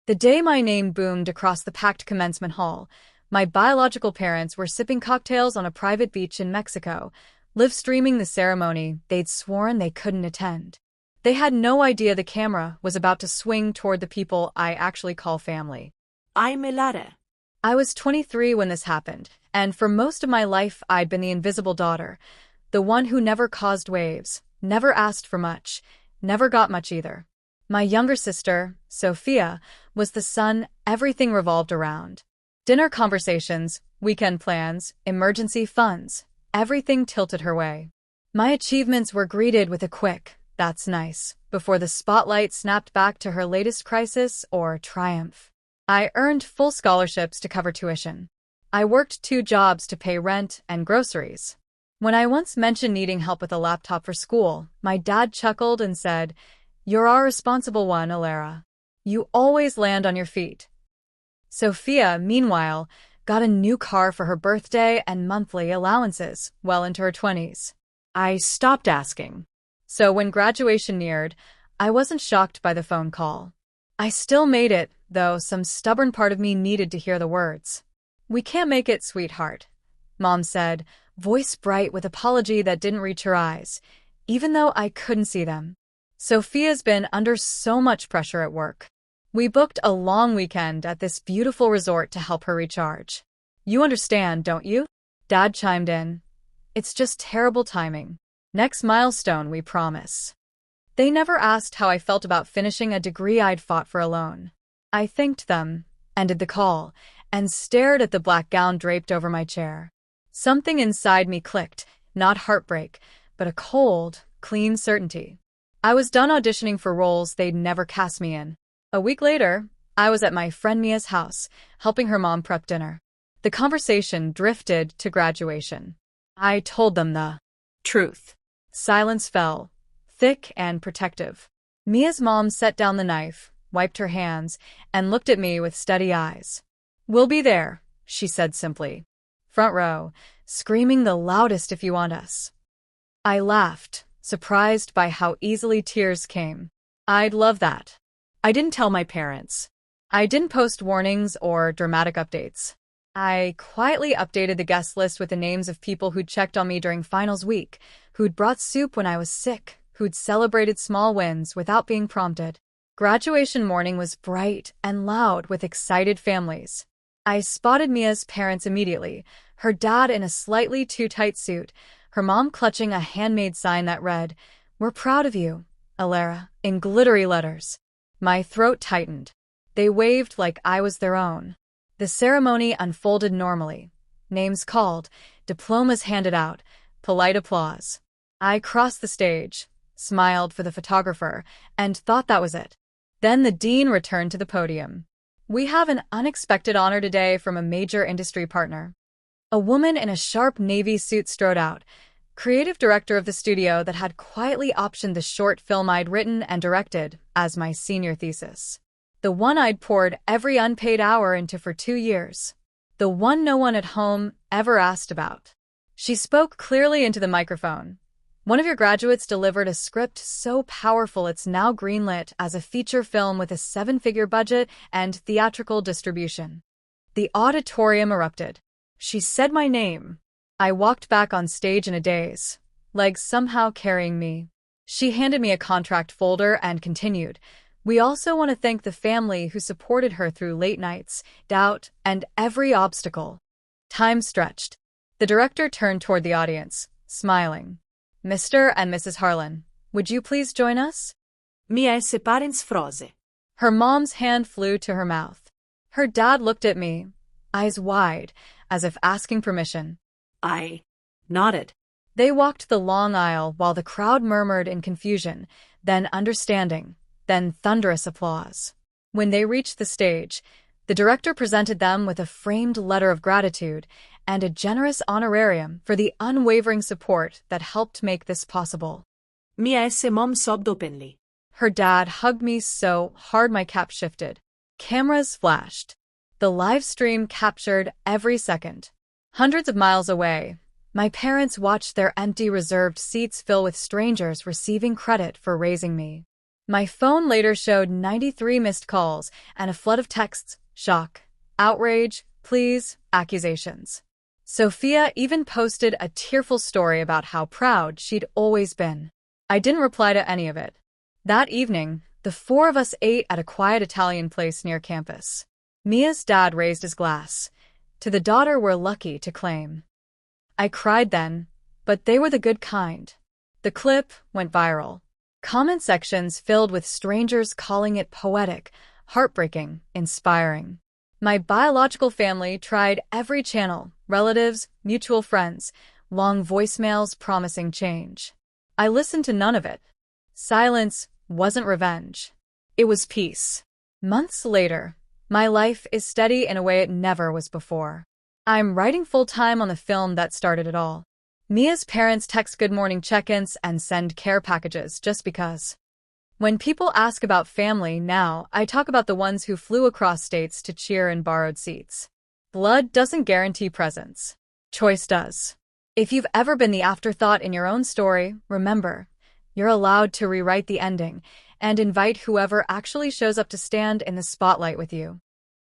The day my name boomed across the packed commencement hall, my biological parents were sipping cocktails on a private beach in Mexico, live-streaming the ceremony they'd sworn they couldn't attend. They had no idea the camera was about to swing toward the people I actually call family. Ay, Melare. I was 23 when this happened, and for most of my life I'd been the invisible daughter, the one who never caused waves, never asked for much, never got much either. My younger sister, Sophia, was the sun everything revolved around. Dinner conversations, weekend plans, emergency funds, everything tilted her way. My achievements were greeted with a quick, "That's nice," before the spotlight snapped back to her latest crisis or triumph. I earned full scholarships to cover tuition. I worked 2 jobs to pay rent and groceries. When I once mentioned needing help with a laptop for school, my dad chuckled and said, "You're our responsible one, Alara. You always land on your feet." Sophia, meanwhile, got a new car for her birthday and monthly allowances well into her 20s. I stopped asking. So when graduation neared, I wasn't shocked by the phone call. I still made it, though some stubborn part of me needed to hear the words. "We can't make it, sweetheart," Mom said, voice bright with apology that didn't reach her eyes, even though I couldn't see them. Sophia's been under so much pressure at work. We booked a long weekend at this beautiful resort to help her recharge. "You understand, don't you?" Dad chimed in. "It's just terrible timing. Next milestone, we promise." They never asked how I felt about finishing a degree I'd fought for alone. I thanked them, ended the call, and stared at the black gown draped over my chair. Something inside me clicked, not heartbreak, but a cold, clean certainty. I was done auditioning for roles they'd never cast me in. A week later, I was at my friend Mia's house, helping her mom prep dinner. The conversation drifted to graduation. I told them the truth. Silence fell, thick and protective. Mia's mom set down the knife, wiped her hands, and looked at me with steady eyes. "We'll be there," she said simply. "Front row, screaming the loudest if you want us." I laughed, surprised by how easily tears came. I'd love that. I didn't tell my parents. I didn't post warnings or dramatic updates. I quietly updated the guest list with the names of people who'd checked on me during finals week, who'd brought soup when I was sick, who'd celebrated small wins without being prompted. Graduation morning was bright and loud with excited families. I spotted Mia's parents immediately, her dad in a slightly too tight suit, her mom clutching a handmade sign that read, "We're proud of you, Alara," in glittery letters. My throat tightened. They waved like I was their own. The ceremony unfolded normally. Names called, diplomas handed out, polite applause. I crossed the stage, smiled for the photographer, and thought that was it. Then the dean returned to the podium. "We have an unexpected honor today from a major industry partner." A woman in a sharp navy suit strode out, creative director of the studio that had quietly optioned the short film I'd written and directed as my senior thesis. The one I'd poured every unpaid hour into for 2 years. The one no one at home ever asked about. She spoke clearly into the microphone. "One of your graduates delivered a script so powerful it's now greenlit as a feature film with a 7-figure budget and theatrical distribution." The auditorium erupted. She said my name. I walked back on stage in a daze, legs somehow carrying me. She handed me a contract folder and continued, "We also want to thank the family who supported her through late nights, doubt, and every obstacle." Time stretched. The director turned toward the audience, smiling. "Mr. and Mrs. Harlan, would you please join us?" Mia's parents froze. Her mom's hand flew to her mouth. Her dad looked at me, eyes wide, as if asking permission. I nodded. They walked the long aisle while the crowd murmured in confusion, then understanding, then thunderous applause. When they reached the stage, the director presented them with a framed letter of gratitude and a generous honorarium for the unwavering support that helped make this possible. Mia's mom sobbed openly. Her dad hugged me so hard my cap shifted. Cameras flashed. The live stream captured every second. Hundreds of miles away, my parents watched their empty reserved seats fill with strangers receiving credit for raising me. My phone later showed 93 missed calls and a flood of texts, shock, outrage, pleas, accusations. Sophia even posted a tearful story about how proud she'd always been. I didn't reply to any of it. That evening, the four of us ate at a quiet Italian place near campus. Mia's dad raised his glass. To the daughter we're lucky to claim. I cried then, but they were the good kind. The clip went viral. Comment sections filled with strangers calling it poetic, heartbreaking, inspiring. My biological family tried every channel, relatives, mutual friends, long voicemails promising change. I listened to none of it. Silence wasn't revenge. It was peace. Months later, my life is steady in a way it never was before. I'm writing full-time on the film that started it all. Mia's parents text good morning check-ins and send care packages just because. When people ask about family now, I talk about the ones who flew across states to cheer in borrowed seats. Blood doesn't guarantee presence. Choice does. If you've ever been the afterthought in your own story, remember, you're allowed to rewrite the ending and invite whoever actually shows up to stand in the spotlight with you.